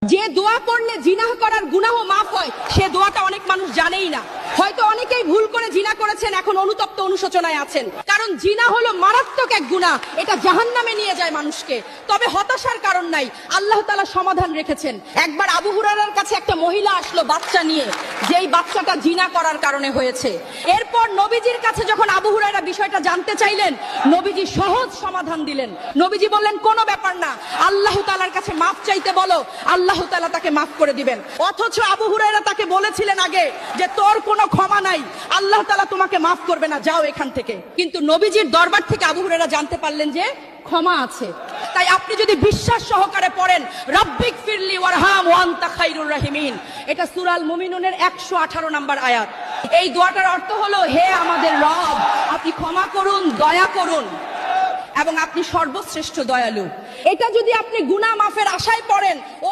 যে দোয়া করলে জিনাহ করার গুনাহ মাফ হয় সে দোয়াটা অনেক মানুষ জানেই না। হয়তো অনেকেই ভুল করে জিনা করেছেন, এখন অনুতপ্ত অনুশোচনায় আছেন, কারণ জিনা হলো মারাত্মক এক গুনাহ, এটা জাহান্নামে নিয়ে যায় মানুষকে। তবে হতাশার কারণ নাই, আল্লাহ তাআলা সমাধান রেখেছেন। একবার আবু হুরায়রার কাছে একটা মহিলা আসলো বাচ্চা নিয়ে, যেই বাচ্চাটা জিনা করার কারণে হয়েছে। এরপর নবীজির কাছে যখন আবু হুরায়রা বিষয়টা জানতে চাইলেন, নবীজি সহজ সমাধান দিলেন। নবীজি বললেন কোনো ব্যাপার না, আল্লাহ তাআলার কাছে মাফ চাইতে বলো, আল্লাহ তাআলা তাকে মাফ করে দিবেন। অথচ আবু হুরায়রা তাকে বলেছিলেন আগে যে তোর কোনো ক্ষমা নাই, আল্লাহ তাআলা তোমাকে মাফ করবে না, যাও এখান থেকে। কিন্তু নবীজির দরবার থেকে আবু হুরায়রা জানতে পারলেন যে ক্ষমা আছে। তাই আপনি যদি বিশ্বাস সহকারে পড়েন রব্বিক ফিরলি ওয়ারহাম ওয়া আনতা খায়রুর রাহিমিন, এটা সূরা আল মুমিনুনের 118 নম্বর আয়াত। এই দোয়াটার অর্থ হলো, হে আমাদের রব, আপনি ক্ষমা করুন, দয়া করুন, এবং আপনি সর্বশ্রেষ্ঠ দয়ালু। এটা যদি আপনি গুনাহ মাফের আশায় পড়েন ও